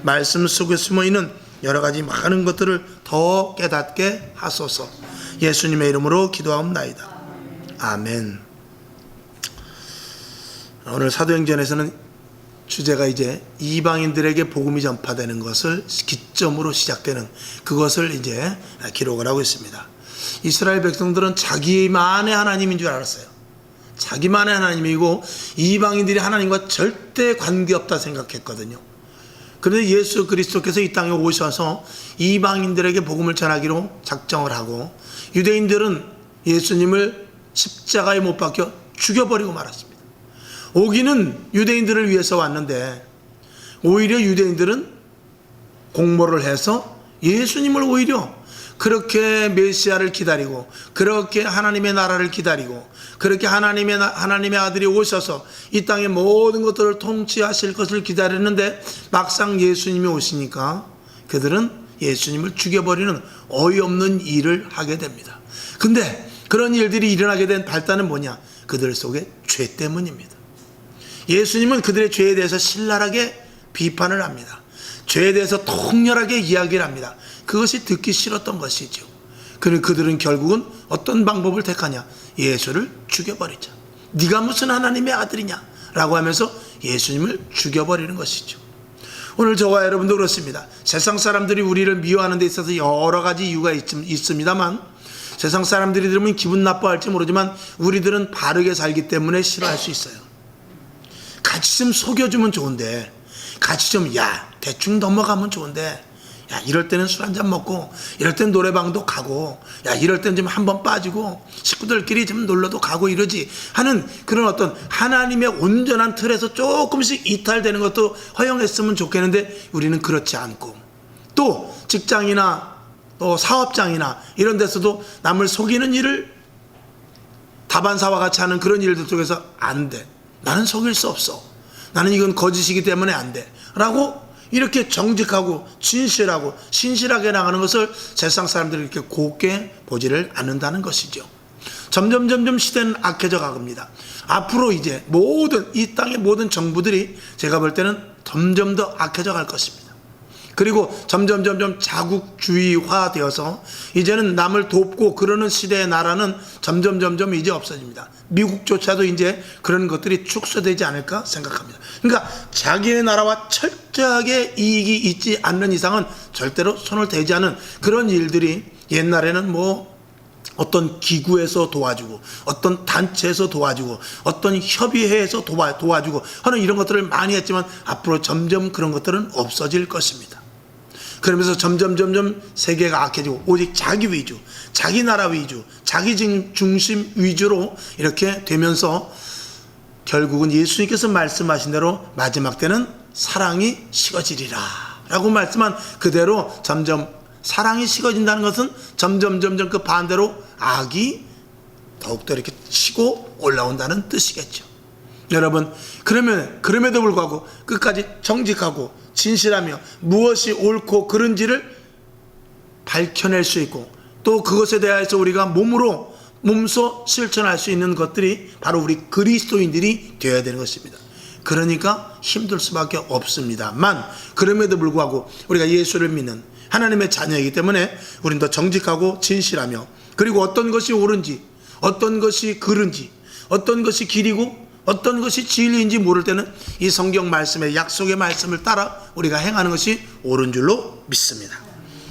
말씀 속에 숨어있는 여러 가지 많은 것들을 더 깨닫게 하소서. 예수님의 이름으로 기도하옵나이다. 아멘. 오늘 사도행전에서는 주제가 이제 이방인들에게 복음이 전파되는 것을 기점으로 시작되는 그것을 이제 기록을 하고 있습니다. 이스라엘 백성들은 자기만의 하나님인 줄 알았어요. 자기만의 하나님이고 이방인들이 하나님과 절대 관계없다 생각했거든요. 그런데 예수 그리스도께서 이 땅에 오셔서 이방인들에게 복음을 전하기로 작정을 하고, 유대인들은 예수님을 십자가에 못 박혀 죽여버리고 말았습니다. 오기는 유대인들을 위해서 왔는데 오히려 유대인들은 공모를 해서 예수님을 오히려 그렇게 메시아를 기다리고, 그렇게 하나님의 나라를 기다리고, 그렇게 하나님의 아들이 오셔서 이 땅의 모든 것들을 통치하실 것을 기다렸는데 막상 예수님이 오시니까 그들은 예수님을 죽여버리는 어이없는 일을 하게 됩니다. 근데 그런 일들이 일어나게 된 발단은 뭐냐? 그들 속의 죄 때문입니다. 예수님은 그들의 죄에 대해서 신랄하게 비판을 합니다. 죄에 대해서 통렬하게 이야기를 합니다. 그것이 듣기 싫었던 것이죠. 그리고 그들은 결국은 어떤 방법을 택하냐? 예수를 죽여버리자. 네가 무슨 하나님의 아들이냐? 라고 하면서 예수님을 죽여버리는 것이죠. 오늘 저와 여러분도 그렇습니다. 세상 사람들이 우리를 미워하는 데 있어서 여러 가지 이유가 있습니다만, 세상 사람들이 들으면 기분 나빠할지 모르지만 우리들은 바르게 살기 때문에 싫어할 수 있어요. 같이 좀 속여주면 좋은데, 같이 좀 대충 넘어가면 좋은데, 이럴 때는 술 한잔 먹고, 이럴 때는 노래방도 가고, 이럴 때는 좀 한번 빠지고, 식구들끼리 좀 놀러도 가고 이러지 하는 그런 어떤 하나님의 온전한 틀에서 조금씩 이탈되는 것도 허용했으면 좋겠는데, 우리는 그렇지 않고, 또 직장이나 또 사업장이나 이런 데서도 남을 속이는 일을 다반사와 같이 하는 그런 일들 속에서 안 돼. 나는 속일 수 없어. 나는 이건 거짓이기 때문에 안 돼. 라고 이렇게 정직하고 진실하고 신실하게 나가는 것을 세상 사람들이 이렇게 곱게 보지를 않는다는 것이죠. 점점 시대는 악해져 가갑니다. 앞으로 이제 이 땅의 모든 정부들이 제가 볼 때는 점점 더 악해져 갈 것입니다. 그리고 점점 자국주의화 되어서 이제는 남을 돕고 그러는 시대의 나라는 점점 이제 없어집니다. 미국조차도 이제 그런 것들이 축소되지 않을까 생각합니다. 그러니까 자기의 나라와 철저하게 이익이 있지 않는 이상은 절대로 손을 대지 않은 그런 일들이, 옛날에는 어떤 기구에서 도와주고, 어떤 단체에서 도와주고, 어떤 협의회에서 도와주고 하는 이런 것들을 많이 했지만 앞으로 점점 그런 것들은 없어질 것입니다. 그러면서 점점 세계가 악해지고 오직 자기 위주, 자기 나라 위주, 자기 중심 위주로 이렇게 되면서 결국은 예수님께서 말씀하신 대로 마지막 때는 사랑이 식어지리라 라고 말씀한 그대로 점점 사랑이 식어진다는 것은 점점 그 반대로 악이 더욱더 이렇게 치고 올라온다는 뜻이겠죠. 여러분, 그럼에도 불구하고 끝까지 정직하고 진실하며 무엇이 옳고 그른지를 밝혀낼 수 있고, 또 그것에 대해서 우리가 몸소 실천할 수 있는 것들이 바로 우리 그리스도인들이 되어야 되는 것입니다. 그러니까 힘들 수밖에 없습니다만, 그럼에도 불구하고 우리가 예수를 믿는 하나님의 자녀이기 때문에 우리는 더 정직하고 진실하며, 그리고 어떤 것이 옳은지, 어떤 것이 그른지, 어떤 것이 길이고 어떤 것이 진리인지 모를 때는 이 성경 말씀의 약속의 말씀을 따라 우리가 행하는 것이 옳은 줄로 믿습니다.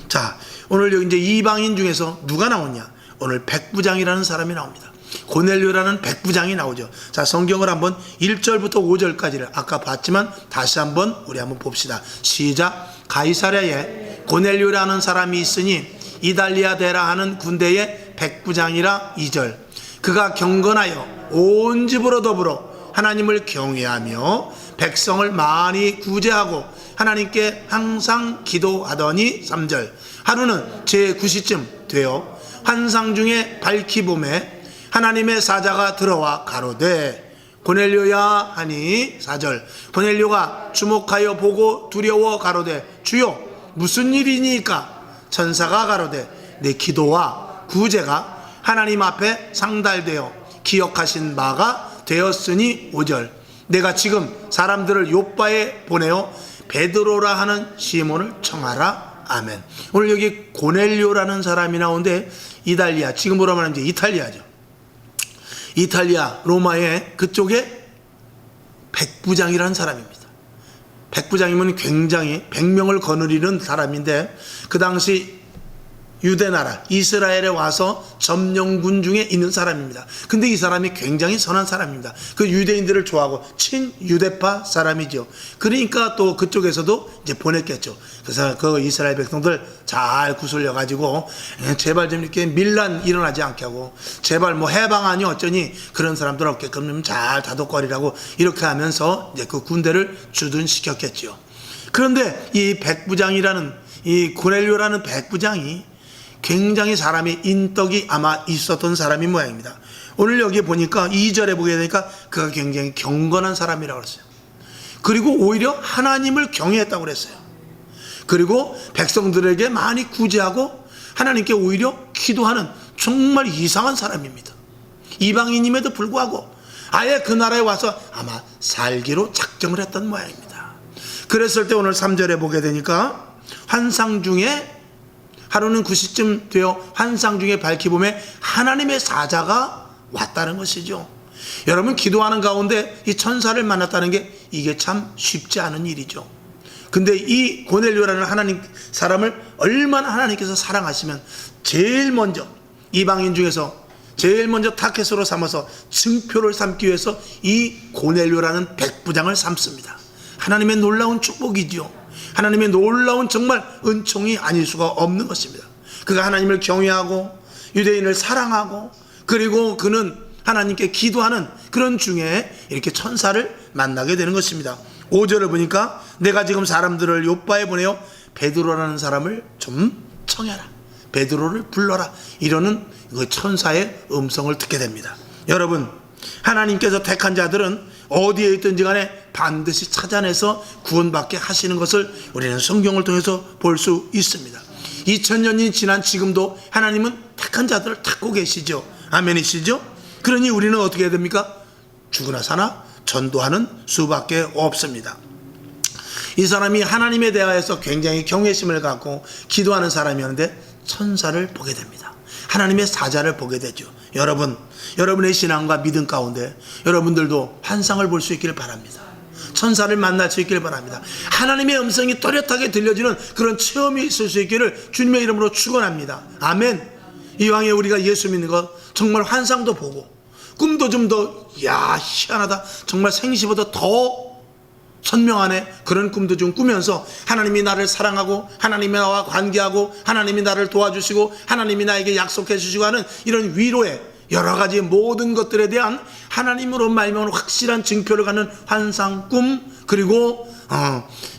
자, 오늘 여기 이제 이방인 중에서 누가 나오냐? 오늘 백부장이라는 사람이 나옵니다. 고넬료라는 백부장이 나오죠. 자, 성경을 한번 1절부터 5절까지를 아까 봤지만 다시 한번 우리 한번 봅시다. 시작. 가이사랴에 고넬료라는 사람이 있으니 이달리아 데라 하는 군대의 백부장이라. 2절. 그가 경건하여 온 집으로 더불어 하나님을 경외하며 백성을 많이 구제하고 하나님께 항상 기도하더니. 3절. 하루는 제9시쯤 되어 환상 중에 밝히 봄에 하나님의 사자가 들어와 가로되 고넬료야 하니. 4절. 고넬료가 주목하여 보고 두려워 가로되 주여 무슨 일이니까? 천사가 가로되 내 기도와 구제가 하나님 앞에 상달되어 기억하신 바가 되었으니. 5절. 내가 지금 사람들을 요빠에 보내어 베드로라 하는 시몬을 청하라. 아멘. 오늘 여기 고넬료라는 사람이 나오는데 이탈리아, 지금으로 말하면 이제 이탈리아죠. 이탈리아 로마의 그쪽에 백부장이라는 사람입니다. 백부장이면 굉장히 100명을 거느리는 사람인데 그 당시 유대나라 이스라엘에 와서 점령군 중에 있는 사람입니다. 근데 이 사람이 굉장히 선한 사람입니다. 그 유대인들을 좋아하고 친유대파 사람이죠. 그러니까 또 그쪽에서도 이제 보냈겠죠. 그래서 그 이스라엘 백성들 잘 구슬려 가지고 제발 좀 이렇게 밀란 일어나지 않게 하고 제발 뭐 해방하니 어쩌니 그런 사람들 없게끔 잘 다독거리라고 이렇게 하면서 이제 그 군대를 주둔시켰겠죠. 그런데 이 백부장이라는 이 고넬료라는 백부장이 굉장히 사람이 인덕이 아마 있었던 사람이 모양입니다. 오늘 여기 보니까 2절에 보게 되니까 그가 굉장히 경건한 사람이라고 그랬어요. 그리고 오히려 하나님을 경외했다고 그랬어요. 그리고 백성들에게 많이 구제하고 하나님께 오히려 기도하는 정말 이상한 사람입니다. 이방인임에도 불구하고 아예 그 나라에 와서 아마 살기로 작정을 했던 모양입니다. 그랬을 때 오늘 3절에 보게 되니까 환상 중에 하루는 9시쯤 되어 환상 중에 밝히 보매 하나님의 사자가 왔다는 것이죠. 여러분 기도하는 가운데 이 천사를 만났다는 게 이게 참 쉽지 않은 일이죠. 근데 이 고넬료라는 하나님 사람을 얼마나 하나님께서 사랑하시면 제일 먼저 이방인 중에서 제일 먼저 타켓으로 삼아서 증표를 삼기 위해서 이 고넬료라는 백부장을 삼습니다. 하나님의 놀라운 축복이죠. 하나님의 놀라운 정말 은총이 아닐 수가 없는 것입니다. 그가 하나님을 경외하고 유대인을 사랑하고 그리고 그는 하나님께 기도하는 그런 중에 이렇게 천사를 만나게 되는 것입니다. 5절을 보니까 내가 지금 사람들을 요빠에 보내어 베드로라는 사람을 좀 청해라. 베드로를 불러라. 이러는 그 천사의 음성을 듣게 됩니다. 여러분 하나님께서 택한 자들은 어디에 있든지 간에 반드시 찾아내서 구원받게 하시는 것을 우리는 성경을 통해서 볼 수 있습니다. 2000년이 지난 지금도 하나님은 택한 자들을 찾고 계시죠. 아멘이시죠? 그러니 우리는 어떻게 해야 됩니까? 죽으나 사나 전도하는 수밖에 없습니다. 이 사람이 하나님에 대하여서 굉장히 경외심을 갖고 기도하는 사람이었는데 천사를 보게 됩니다. 하나님의 사자를 보게 되죠. 여러분의 신앙과 믿음 가운데 여러분들도 환상을 볼 수 있기를 바랍니다. 천사를 만날 수 있기를 바랍니다. 하나님의 음성이 또렷하게 들려지는 그런 체험이 있을 수 있기를 주님의 이름으로 축원합니다. 아멘. 이왕에 우리가 예수 믿는 것 정말 환상도 보고 꿈도 좀 더 희한하다 정말 생시보다 더 선명하네 그런 꿈도 좀 꾸면서 하나님이 나를 사랑하고 하나님이 나와 관계하고 하나님이 나를 도와주시고 하나님이 나에게 약속해 주시고 하는 이런 위로의 여러 가지 모든 것들에 대한 하나님으로 말미암아 확실한 증표를 갖는 환상 꿈 그리고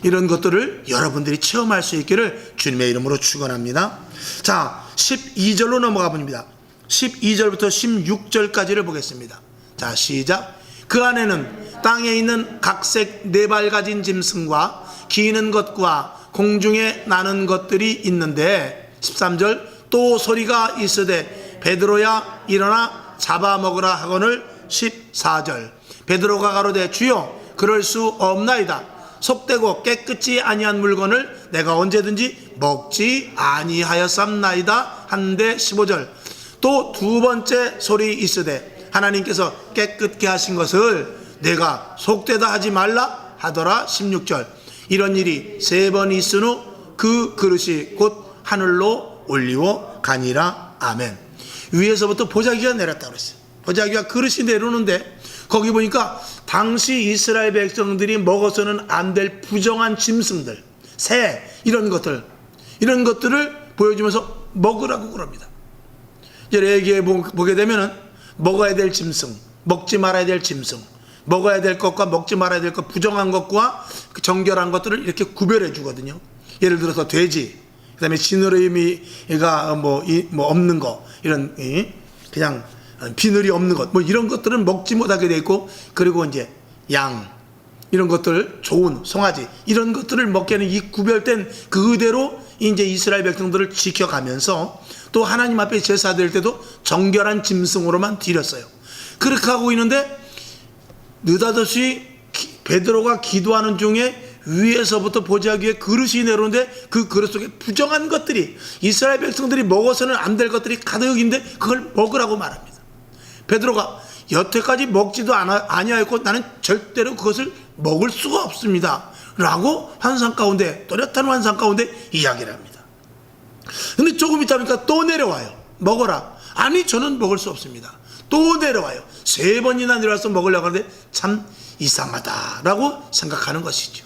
이런 것들을 여러분들이 체험할 수 있기를 주님의 이름으로 축원합니다. 자 12절로 넘어가 봅니다. 12절부터 16절까지를 보겠습니다. 자 시작. 그 안에는 땅에 있는 각색 네 발 가진 짐승과 기는 것과 공중에 나는 것들이 있는데 13절 또 소리가 있으되 베드로야 일어나 잡아먹으라 하거늘 14절 베드로가 가로되 주여 그럴 수 없나이다. 속되고 깨끗이 아니한 물건을 내가 언제든지 먹지 아니하였삼나이다 한데 15절 또 두 번째 소리 있으되 하나님께서 깨끗게 하신 것을 내가 속되다 하지 말라 하더라 16절 이런 일이 세 번 있은 후 그 그릇이 곧 하늘로 올리워 가니라. 아멘. 위에서부터 보자기가 내렸다고 그랬어요. 보자기가 그릇이 내려오는데 거기 보니까 당시 이스라엘 백성들이 먹어서는 안 될 부정한 짐승들 새 이런 것들을 보여주면서 먹으라고 그럽니다. 이제 여기에 보게 되면은 먹어야 될 짐승 먹지 말아야 될 짐승 먹어야 될 것과 먹지 말아야 될 것 부정한 것과 정결한 것들을 이렇게 구별해 주거든요. 예를 들어서 돼지 그 다음에 지느러미가 뭐 없는 거 이런 그냥 비늘이 없는 것 뭐 이런 것들은 먹지 못하게 돼 있고 그리고 이제 양 이런 것들 좋은 송아지 이런 것들을 먹게 하는 이 구별된 그대로 이제 이스라엘 백성들을 지켜가면서 또 하나님 앞에 제사 드릴 때도 정결한 짐승으로만 드렸어요. 그렇게 하고 있는데 느닷없이 베드로가 기도하는 중에 위에서부터 보자기 위에 그릇이 내려오는데 그 그릇 속에 부정한 것들이, 이스라엘 백성들이 먹어서는 안 될 것들이 가득인데 그걸 먹으라고 말합니다. 베드로가 여태까지 먹지도 아니하였고 나는 절대로 그것을 먹을 수가 없습니다 라고 환상 가운데, 또렷한 환상 가운데 이야기를 합니다. 근데 조금 있다 보니까 또 내려와요. 먹어라. 아니, 저는 먹을 수 없습니다. 또 내려와요. 3번이나 내려와서 먹으려고 하는데 참 이상하다라고 생각하는 것이죠.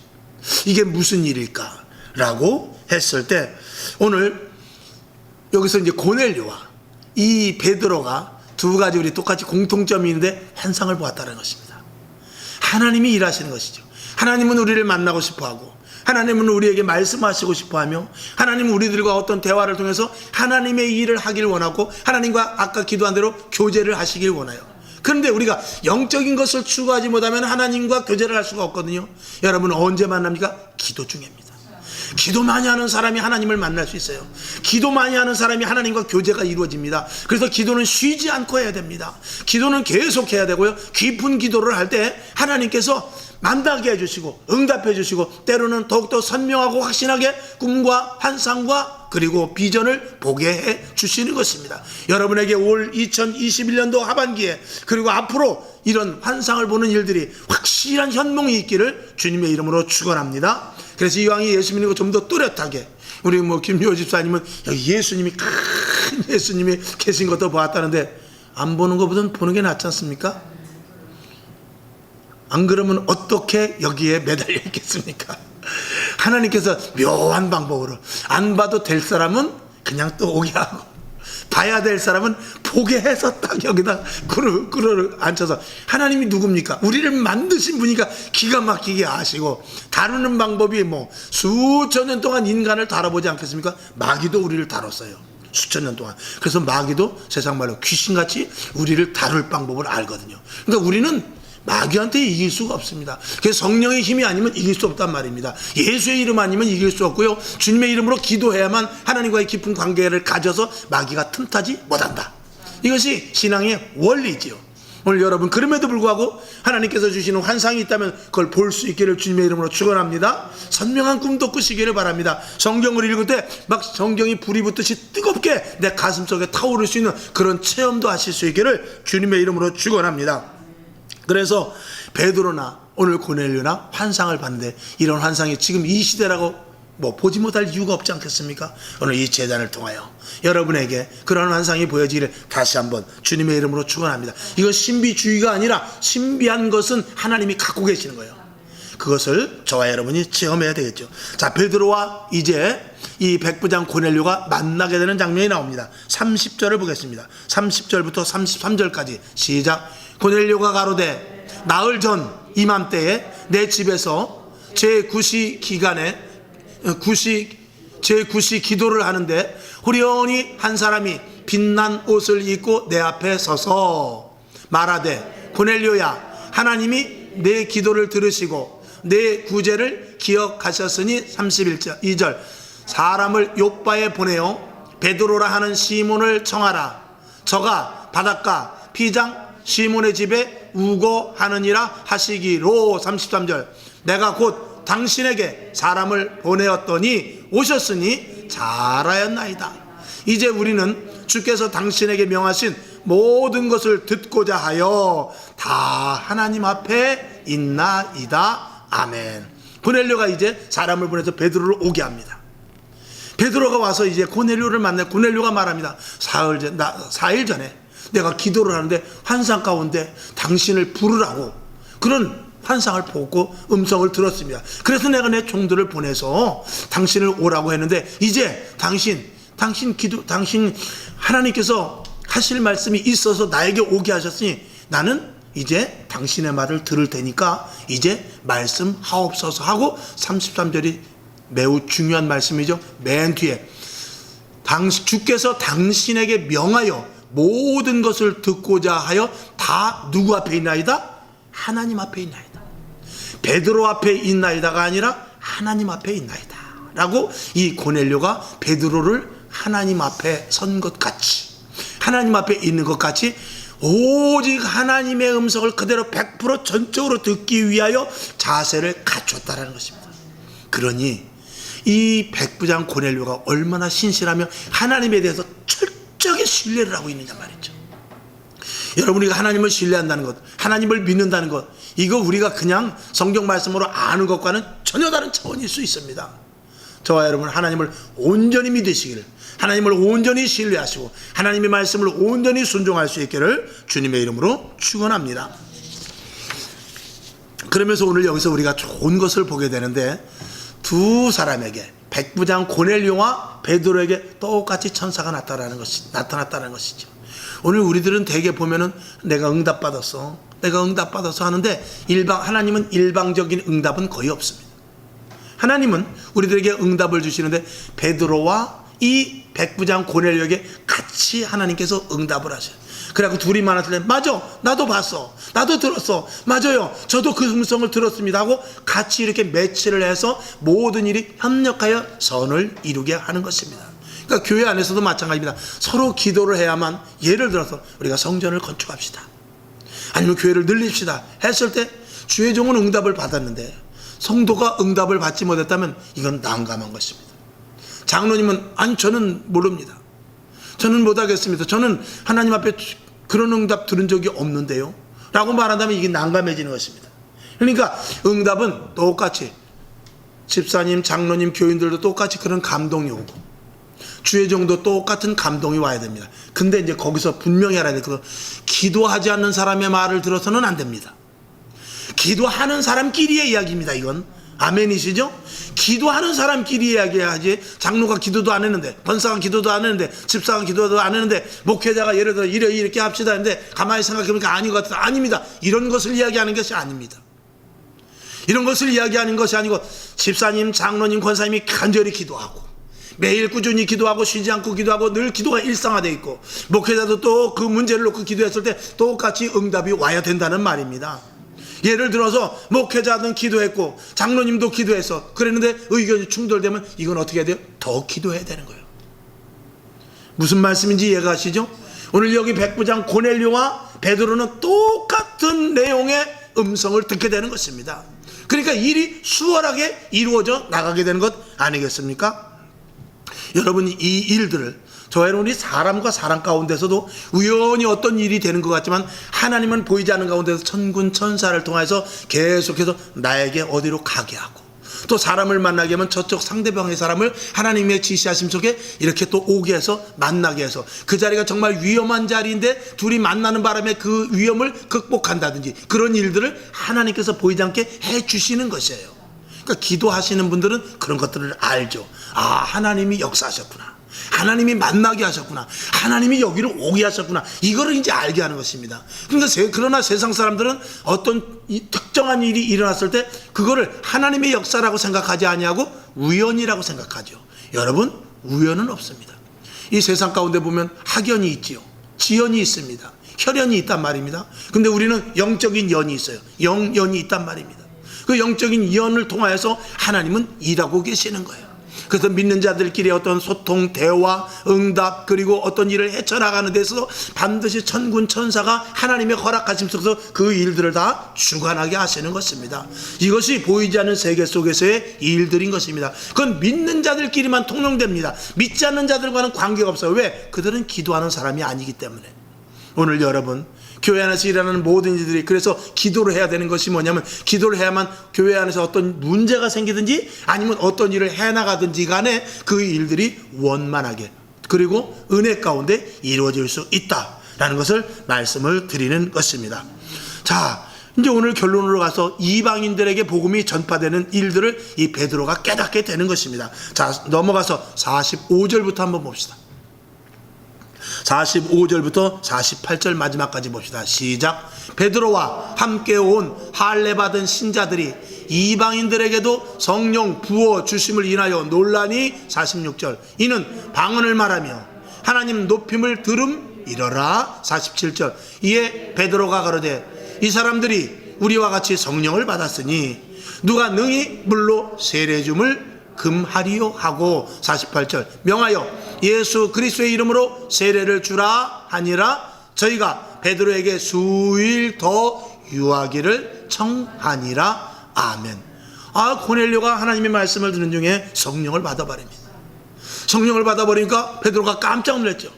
이게 무슨 일일까? 라고 했을 때, 오늘 여기서 이제 고넬료와 이 베드로가 두 가지 우리 똑같이 공통점이 있는데 환상을 보았다는 것입니다. 하나님이 일하시는 것이죠. 하나님은 우리를 만나고 싶어하고, 하나님은 우리에게 말씀하시고 싶어하며, 하나님은 우리들과 어떤 대화를 통해서 하나님의 일을 하길 원하고, 하나님과 아까 기도한 대로 교제를 하시길 원해요. 그런데 우리가 영적인 것을 추구하지 못하면 하나님과 교제를 할 수가 없거든요. 여러분은 언제 만납니까? 기도 중입니다. 기도 많이 하는 사람이 하나님을 만날 수 있어요. 기도 많이 하는 사람이 하나님과 교제가 이루어집니다. 그래서 기도는 쉬지 않고 해야 됩니다. 기도는 계속 해야 되고요. 깊은 기도를 할 때 하나님께서 만나게 해주시고 응답해 주시고, 때로는 더욱더 선명하고 확신하게 꿈과 환상과 그리고 비전을 보게 해 주시는 것입니다. 여러분에게 올 2021년도 하반기에 그리고 앞으로 이런 환상을 보는 일들이 확실한 현몽이 있기를 주님의 이름으로 축원합니다. 그래서 이왕이 예수 믿는 거 좀 더 또렷하게, 우리 김효 집사님은 여기 예수님이 큰 예수님이 계신 것도 보았다는데, 안 보는 것보다는 보는 게 낫지 않습니까? 안 그러면 어떻게 여기에 매달려 있겠습니까? 하나님께서 묘한 방법으로, 안 봐도 될 사람은 그냥 또 오게 하고, 봐야 될 사람은 보게 해서 딱 여기다 그릇을 앉혀서, 하나님이 누굽니까? 우리를 만드신 분이니까 기가 막히게 아시고, 다루는 방법이 뭐 수천 년 동안 인간을 다뤄보지 않겠습니까? 마귀도 우리를 다뤘어요. 수천 년 동안. 그래서 마귀도 세상 말로 귀신같이 우리를 다룰 방법을 알거든요. 그러니까 우리는 마귀한테 이길 수가 없습니다. 그래서 성령의 힘이 아니면 이길 수 없단 말입니다. 예수의 이름 아니면 이길 수 없고요. 주님의 이름으로 기도해야만 하나님과의 깊은 관계를 가져서 마귀가 틈타지 못한다. 이것이 신앙의 원리지요. 오늘 여러분, 그럼에도 불구하고 하나님께서 주시는 환상이 있다면 그걸 볼 수 있기를 주님의 이름으로 축원합니다. 선명한 꿈도 꾸시기를 바랍니다. 성경을 읽을 때 막 성경이 불이 붙듯이 뜨겁게 내 가슴 속에 타오를 수 있는 그런 체험도 하실 수 있기를 주님의 이름으로 축원합니다. 그래서 베드로나 오늘 고넬료나 환상을 봤는데, 이런 환상이 지금 이 시대라고 뭐 보지 못할 이유가 없지 않겠습니까? 오늘 이 제단을 통하여 여러분에게 그런 환상이 보여지기를 다시 한번 주님의 이름으로 축원합니다. 이건 신비주의가 아니라 신비한 것은 하나님이 갖고 계시는 거예요. 그것을 저와 여러분이 체험해야 되겠죠. 자, 베드로와 이제 이 백부장 고넬료가 만나게 되는 장면이 나옵니다. 30절을 보겠습니다. 30절부터 33절까지 시작. 고넬료가 가로되, 나흘 전 이맘때에 내 집에서 제9시 기간에 제9시 기도를 하는데, 후련히 한 사람이 빛난 옷을 입고 내 앞에 서서 말하되, 고넬료야, 하나님이 내 기도를 들으시고 내 구제를 기억하셨으니 31절 2절 사람을 요바에 보내어 베드로라 하는 시몬을 청하라. 저가 바닷가 피장 시몬의 집에 우거하느니라 하시기로. 33절 내가 곧 당신에게 사람을 보내었더니 오셨으니 잘하였나이다. 이제 우리는 주께서 당신에게 명하신 모든 것을 듣고자 하여 다 하나님 앞에 있나이다. 아멘. 고넬료가 이제 사람을 보내서 베드로를 오게 합니다. 베드로가 와서 이제 고넬료를 만나. 고넬료가 말합니다. 4일 전에 내가 기도를 하는데 환상 가운데 당신을 부르라고 그런 환상을 보고 음성을 들었습니다. 그래서 내가 내 종들을 보내서 당신을 오라고 했는데, 이제 당신 하나님께서 하실 말씀이 있어서 나에게 오게 하셨으니 나는 이제 당신의 말을 들을 테니까 이제 말씀하옵소서 하고, 33절이 매우 중요한 말씀이죠. 맨 뒤에 주께서 당신에게 명하여 모든 것을 듣고자 하여 다 누구 앞에 있나이다? 하나님 앞에 있나이다. 베드로 앞에 있나이다가 아니라 하나님 앞에 있나이다 라고, 이 고넬료가 베드로를 하나님 앞에 선 것 같이, 하나님 앞에 있는 것 같이 오직 하나님의 음성을 그대로 100% 전적으로 듣기 위하여 자세를 갖췄다라는 것입니다. 그러니 이 백부장 고넬료가 얼마나 신실하며 하나님에 대해서 철저하게 신뢰를 하고 있느냐 말이죠. 여러분, 우리가 하나님을 신뢰한다는 것, 하나님을 믿는다는 것, 이거 우리가 그냥 성경 말씀으로 아는 것과는 전혀 다른 차원일 수 있습니다. 저와 여러분, 하나님을 온전히 믿으시기를, 하나님을 온전히 신뢰하시고 하나님의 말씀을 온전히 순종할 수 있기를 주님의 이름으로 축원합니다. 그러면서 오늘 여기서 우리가 좋은 것을 보게 되는데, 두 사람에게, 백부장 고넬료와 베드로에게 똑같이 천사가 나타났다는 것이죠. 오늘 우리들은 대개 보면은 내가 응답받았어 하는데, 하나님은 일방적인 응답은 거의 없습니다. 하나님은 우리들에게 응답을 주시는데, 베드로와 이 백부장 고넬료에게 같이 하나님께서 응답을 하셔요. 그래갖고 둘이 만났을 때, 맞아, 나도 봤어, 나도 들었어, 맞아요, 저도 그 음성을 들었습니다 하고 같이 이렇게 매치를 해서 모든 일이 협력하여 선을 이루게 하는 것입니다. 그러니까 교회 안에서도 마찬가지입니다. 서로 기도를 해야만, 예를 들어서 우리가 성전을 건축합시다, 아니면 교회를 늘립시다 했을 때 주의 종은 응답을 받았는데 성도가 응답을 받지 못했다면 이건 난감한 것입니다. 장로님은, 아니 저는 모릅니다, 저는 못하겠습니다, 저는 하나님 앞에 그런 응답 들은 적이 없는데요 라고 말한다면 이게 난감해지는 것입니다. 그러니까 응답은 똑같이 집사님, 장로님, 교인들도 똑같이 그런 감동이 오고 주의 종도 똑같은 감동이 와야 됩니다. 근데 이제 거기서 분명히 알아야 돼요. 기도하지 않는 사람의 말을 들어서는 안 됩니다. 기도하는 사람끼리의 이야기입니다. 이건 아멘이시죠? 기도하는 사람끼리 이야기해야지. 장로가 기도도 안 했는데, 권사가 기도도 안 했는데, 집사가 기도도 안 했는데, 목회자가 예를 들어 이렇게 합시다 했는데 가만히 생각해보니까 아닌 것 같아서, 아닙니다. 이런 것을 이야기하는 것이 아닙니다. 이런 것을 이야기하는 것이 아니고, 집사님, 장로님, 권사님이 간절히 기도하고 매일 꾸준히 기도하고 쉬지 않고 기도하고 늘 기도가 일상화되어 있고, 목회자도 또 그 문제를 놓고 기도했을 때 똑같이 응답이 와야 된다는 말입니다. 예를 들어서 목회자는 기도했고 장로님도 기도했어, 그랬는데 의견이 충돌되면 이건 어떻게 해야 돼요? 더 기도해야 되는 거예요. 무슨 말씀인지 이해가 가시죠? 오늘 여기 백부장 고넬료와 베드로는 똑같은 내용의 음성을 듣게 되는 것입니다. 그러니까 일이 수월하게 이루어져 나가게 되는 것 아니겠습니까? 여러분, 이 일들을, 저와 여러분이 사람과 사람 가운데서도 우연히 어떤 일이 되는 것 같지만 하나님은 보이지 않는 가운데서 천군 천사를 통해서 계속해서 나에게 어디로 가게 하고, 또 사람을 만나게 하면 저쪽 상대방의 사람을 하나님의 지시하심 속에 이렇게 또 오게 해서 만나게 해서 그 자리가 정말 위험한 자리인데 둘이 만나는 바람에 그 위험을 극복한다든지 그런 일들을 하나님께서 보이지 않게 해주시는 것이에요. 그러니까 기도하시는 분들은 그런 것들을 알죠. 아, 하나님이 역사하셨구나, 하나님이 만나게 하셨구나, 하나님이 여기를 오게 하셨구나, 이거를 이제 알게 하는 것입니다. 그러니까 그러나 세상 사람들은 어떤 특정한 일이 일어났을 때 그거를 하나님의 역사라고 생각하지 아니하고 우연이라고 생각하죠. 여러분, 우연은 없습니다. 이 세상 가운데 보면 학연이 있지요, 지연이 있습니다, 혈연이 있단 말입니다. 근데 우리는 영적인 연이 있어요. 영연이 있단 말입니다. 그 영적인 연을 통하여서 하나님은 일하고 계시는 거예요. 그래서 믿는 자들끼리 어떤 소통, 대화, 응답, 그리고 어떤 일을 헤쳐나가는 데서 반드시 천군 천사가 하나님의 허락하심 속에서 그 일들을 다 주관하게 하시는 것입니다. 이것이 보이지 않는 세계 속에서의 일들인 것입니다. 그건 믿는 자들끼리만 통용됩니다. 믿지 않는 자들과는 관계가 없어요. 왜? 그들은 기도하는 사람이 아니기 때문에. 오늘 여러분, 교회 안에서 일하는 모든 이들이 그래서 기도를 해야 되는 것이 뭐냐면, 기도를 해야만 교회 안에서 어떤 문제가 생기든지 아니면 어떤 일을 해나가든지 간에 그 일들이 원만하게 그리고 은혜 가운데 이루어질 수 있다라는 것을 말씀을 드리는 것입니다. 자, 이제 오늘 결론으로 가서 이방인들에게 복음이 전파되는 일들을 이 베드로가 깨닫게 되는 것입니다. 자, 넘어가서 45절부터 한번 봅시다. 45절부터 48절 마지막까지 봅시다. 시작. 베드로와 함께 온 할례 받은 신자들이 이방인들에게도 성령 부어 주심을 인하여 논란이, 46절, 이는 방언을 말하며 하나님 높임을 들음이러라. 47절, 이에 베드로가 가로되 이 사람들이 우리와 같이 성령을 받았으니 누가 능히 물로 세례 줌을 금하리요 하고, 48절, 명하여 예수 그리스도의 이름으로 세례를 주라 하니라. 저희가 베드로에게 수일 더 유하기를 청하니라. 아멘. 고넬료가 하나님의 말씀을 듣는 중에 성령을 받아버립니다. 성령을 받아버리니까 베드로가 깜짝 놀랐죠.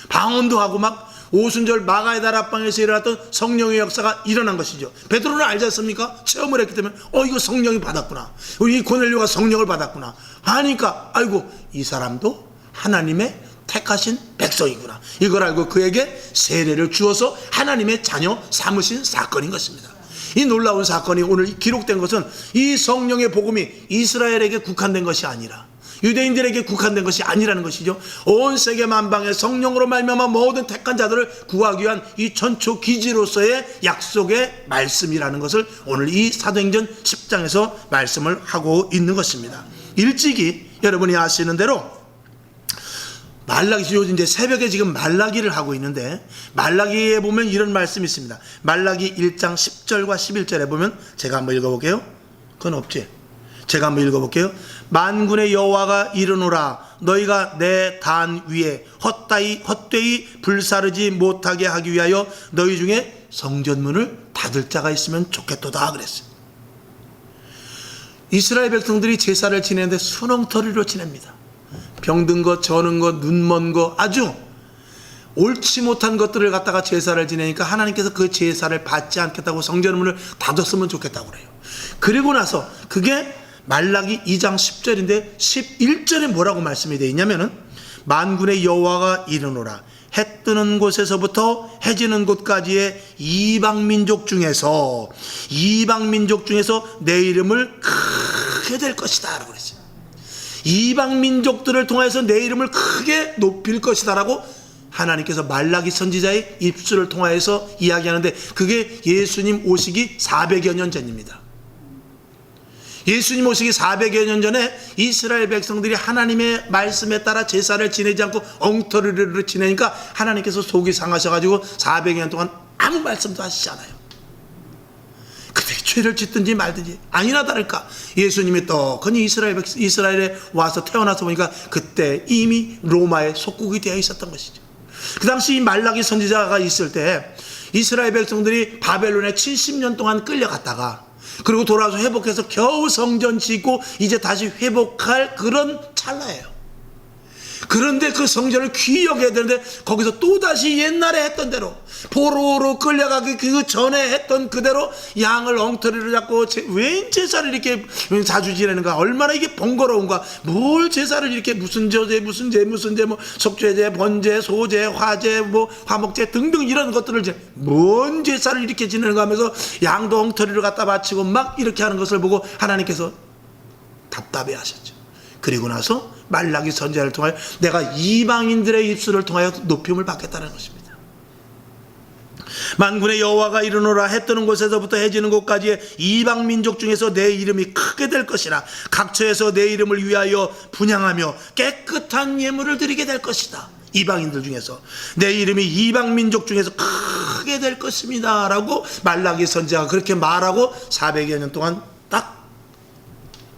방언도 하고 막 오순절 마가의 다락방에서 일어났던 성령의 역사가 일어난 것이죠. 베드로는 알지 않습니까? 체험을 했기 때문에 이거 성령이 받았구나, 이 고넬료가 성령을 받았구나 하니까 아이고, 이 사람도 하나님의 택하신 백성이구나, 이걸 알고 그에게 세례를 주어서 하나님의 자녀 삼으신 사건인 것입니다. 이 놀라운 사건이 오늘 기록된 것은 이 성령의 복음이 이스라엘에게 국한된 것이 아니라, 유대인들에게 국한된 것이 아니라는 것이죠. 온 세계 만방에 성령으로 말미암아 모든 택한 자들을 구하기 위한 이 전초 기지로서의 약속의 말씀이라는 것을 오늘 이 사도행전 10장에서 말씀을 하고 있는 것입니다. 일찍이 여러분이 아시는 대로 말라기, 요즘 이제 새벽에 지금 말라기를 하고 있는데, 말라기에 보면 이런 말씀이 있습니다. 말라기 1장 10절과 11절에 보면, 제가 한번 읽어볼게요. 그건 없지? 제가 한번 읽어볼게요. 만군의 여호와가 이르노라, 너희가 내 단 위에 헛되이 불사르지 못하게 하기 위하여 너희 중에 성전문을 닫을 자가 있으면 좋겠도다 그랬어요. 이스라엘 백성들이 제사를 지내는데 순엉터리로 지냅니다. 병든 것, 저는 것, 눈먼 것, 아주 옳지 못한 것들을 갖다가 제사를 지내니까 하나님께서 그 제사를 받지 않겠다고 성전문을 닫았으면 좋겠다고 그래요. 그리고 나서 그게 말라기 2장 10절인데 11절에 뭐라고 말씀이 되어 있냐면은, 만군의 여호와가 이르노라, 해 뜨는 곳에서부터 해 지는 곳까지의 이방민족 중에서 내 이름을 크게 될 것이다 라고 그랬어요. 이방민족들을 통해서 내 이름을 크게 높일 것이다 라고 하나님께서 말라기 선지자의 입술을 통하여서 이야기하는데, 그게 예수님 오시기 400여 년 전입니다. 예수님 오시기 400여 년 전에 이스라엘 백성들이 하나님의 말씀에 따라 제사를 지내지 않고 엉터리로 지내니까 하나님께서 속이 상하셔가지고 400여 년 동안 아무 말씀도 하시지 않아요. 그때 죄를 짓든지 말든지, 아니나 다를까 예수님이 떡하니 이스라엘에 와서 태어나서 보니까 그때 이미 로마에 속국이 되어 있었던 것이죠. 그 당시 이 말라기 선지자가 있을 때 이스라엘 백성들이 바벨론에 70년 동안 끌려갔다가 그리고 돌아와서 회복해서 겨우 성전 짓고 이제 다시 회복할 그런 찰나예요. 그런데 그 성전을 귀하게 해야 되는데 거기서 또다시 옛날에 했던 대로 포로로 끌려가기 그 전에 했던 그대로 양을 엉터리로 잡고 왜 제사를 이렇게 자주 지내는가, 얼마나 이게 번거로운가, 뭘 제사를 이렇게 무슨 저제 무슨 뭐 속죄제, 번제, 소제, 화제, 뭐 화목제 등등 이런 것들을 뭔 제사를 이렇게 지내는가 하면서 양도 엉터리로 갖다 바치고 막 이렇게 하는 것을 보고 하나님께서 답답해 하셨죠. 그리고 나서 말라기 선지자를 통하여 내가 이방인들의 입술을 통하여 높임을 받겠다는 것입니다. 만군의 여호와가 이르노라, 해 뜨는 곳에서부터 해 지는 곳까지의 이방 민족 중에서 내 이름이 크게 될 것이라, 각처에서 내 이름을 위하여 분향하며 깨끗한 예물을 드리게 될 것이다. 이방인들 중에서 내 이름이 이방 민족 중에서 크게 될 것입니다 라고 말라기 선지자가 그렇게 말하고 400여 년 동안 딱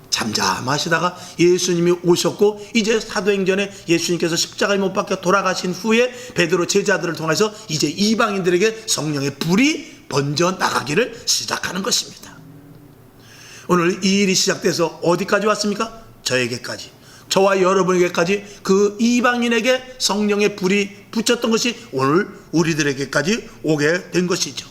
잠잠하시다가 예수님이 오셨고, 이제 사도행전에 예수님께서 십자가에 못 박혀 돌아가신 후에 베드로 제자들을 통해서 이제 이방인들에게 성령의 불이 번져 나가기를 시작하는 것입니다. 오늘 이 일이 시작돼서 어디까지 왔습니까? 저에게까지, 저와 여러분에게까지 그 이방인에게 성령의 불이 붙였던 것이 오늘 우리들에게까지 오게 된 것이죠.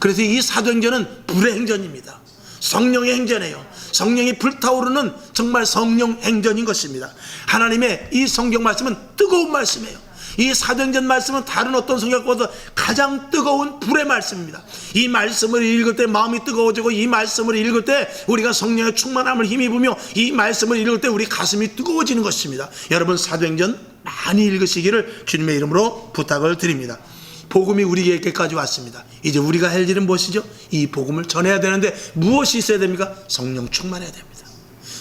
그래서 이 사도행전은 불의 행전입니다. 성령의 행전이에요. 성령이 불타오르는 정말 성령 행전인 것입니다. 하나님의 이 성경 말씀은 뜨거운 말씀이에요. 이 사도행전 말씀은 다른 어떤 성경보다 가장 뜨거운 불의 말씀입니다. 이 말씀을 읽을 때 마음이 뜨거워지고, 이 말씀을 읽을 때 우리가 성령의 충만함을 힘입으며 이 말씀을 읽을 때 우리 가슴이 뜨거워지는 것입니다. 여러분, 사도행전 많이 읽으시기를 주님의 이름으로 부탁을 드립니다. 복음이 우리에게까지 왔습니다. 이제 우리가 할 일은 무엇이죠? 이 복음을 전해야 되는데 무엇이 있어야 됩니까? 성령 충만해야 됩니다.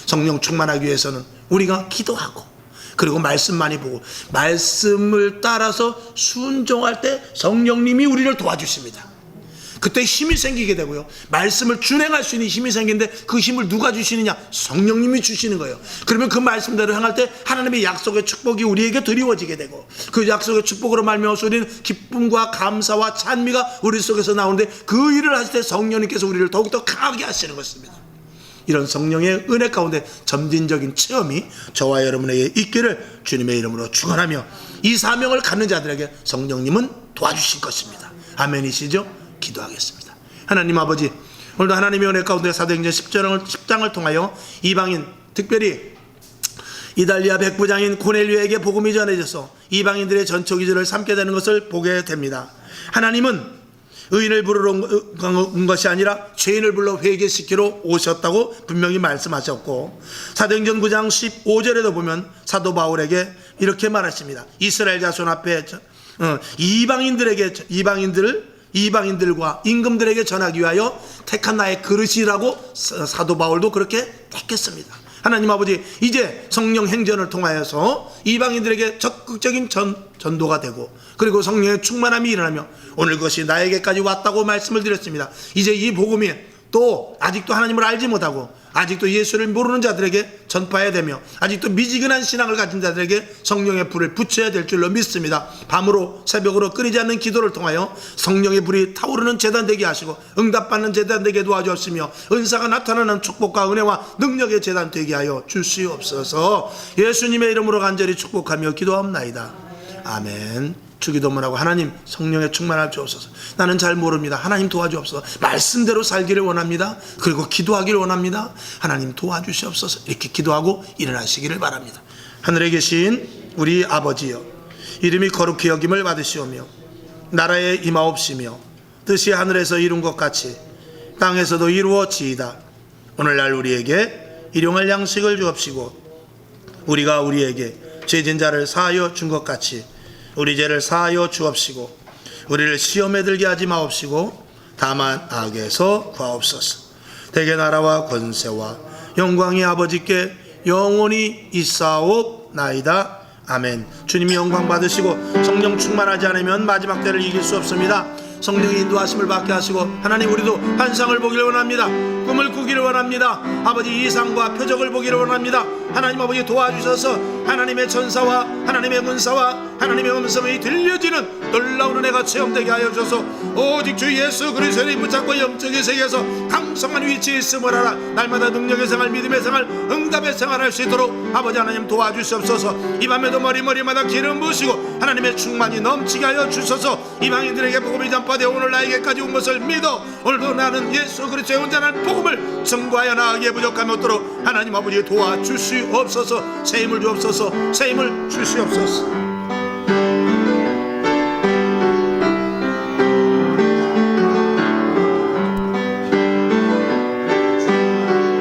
성령 충만하기 위해서는 우리가 기도하고, 그리고 말씀 많이 보고, 말씀을 따라서 순종할 때 성령님이 우리를 도와주십니다. 그때 힘이 생기게 되고요, 말씀을 준행할 수 있는 힘이 생기는데 그 힘을 누가 주시느냐? 성령님이 주시는 거예요. 그러면 그 말씀대로 행할 때 하나님의 약속의 축복이 우리에게 드리워지게 되고, 그 약속의 축복으로 말미암아서 우리는 기쁨과 감사와 찬미가 우리 속에서 나오는데, 그 일을 하실 때 성령님께서 우리를 더욱더 강하게 하시는 것입니다. 이런 성령의 은혜 가운데 점진적인 체험이 저와 여러분에게 있기를 주님의 이름으로 축원하며 이 사명을 갖는 자들에게 성령님은 도와주실 것입니다. 아멘이시죠? 기도하겠습니다. 하나님 아버지, 오늘도 하나님의 은혜 가운데 사도행전 10장을 통하여 이방인, 특별히 이달리아 백부장인 고넬료에게 복음이 전해져서 이방인들의 전초기지를 삼게 되는 것을 보게 됩니다. 하나님은 의인을 부르러 온 것이 아니라 죄인을 불러 회개시키러 오셨다고 분명히 말씀하셨고, 사도행전 9장 15절에도 보면 사도 바울에게 이렇게 말하십니다. 이스라엘 자손 앞에 이방인들과 임금들에게 전하기 위하여 택한 나의 그릇이라고 사도 바울도 그렇게 택했습니다. 하나님 아버지, 이제 성령 행전을 통하여서 이방인들에게 적극적인 전도가 되고, 그리고 성령의 충만함이 일어나며 오늘 그것이 나에게까지 왔다고 말씀을 드렸습니다. 이제 이 복음이 또 아직도 하나님을 알지 못하고 아직도 예수를 모르는 자들에게 전파해야 되며, 아직도 미지근한 신앙을 가진 자들에게 성령의 불을 붙여야 될 줄로 믿습니다. 밤으로 새벽으로 끊이지 않는 기도를 통하여 성령의 불이 타오르는 제단 되게 하시고 응답받는 제단 되게 도와주었으며, 은사가 나타나는 축복과 은혜와 능력의 제단 되게 하여 주시옵소서. 예수님의 이름으로 간절히 축복하며 기도합나이다. 아멘. 주기도문하고 하나님 성령에 충만할 주옵소서. 나는 잘 모릅니다. 하나님 도와주옵소서. 말씀대로 살기를 원합니다. 그리고 기도하기를 원합니다. 하나님 도와주시옵소서. 이렇게 기도하고 일어나시기를 바랍니다. 하늘에 계신 우리 아버지여, 이름이 거룩히 여김을 받으시오며 나라에 임하옵시며 뜻이 하늘에서 이룬 것 같이 땅에서도 이루어지이다. 오늘날 우리에게 일용할 양식을 주옵시고 우리가 우리에게 죄진 자를 사하여 준 것 같이 우리 죄를 사하여 주옵시고 우리를 시험에 들게 하지 마옵시고 다만 악에서 구하옵소서. 대개 나라와 권세와 영광이 아버지께 영원히 있사옵나이다. 아멘. 주님이 영광 받으시고 성령 충만하지 않으면 마지막 때를 이길 수 없습니다. 성령의 인도하심을 받게 하시고 하나님, 우리도 환상을 보기를 원합니다. 꿈을 꾸기를 원합니다. 아버지, 이상과 표적을 보기를 원합니다. 하나님 아버지 도와주셔서 하나님의 천사와 하나님의 문사와 하나님의 음성이 들려지는 놀라운 은혜가 체험되게 하여 주셔서 오직 주 예수 그리스도를 붙잡고 영적인 세계에서 강성한 위치에 있음을 알아 날마다 능력의 생활, 믿음의 생활, 응답의 생활할 수 있도록 아버지 하나님 도와주시옵소서. 이 밤에도 머리마다 기름 부으시고 하나님의 충만이 넘치게 하여 주셔서 이방인들에게 복음이 전파되어 오늘 나에게까지 온 것을 믿어 오늘도 나는 예수 그리스도의 온전한 복음을 증거하여 나아가기에 부족함이 없도록 하나님 아버지 도와주시옵소서. 새 힘을 주옵소서. 새 힘을 주시옵소서.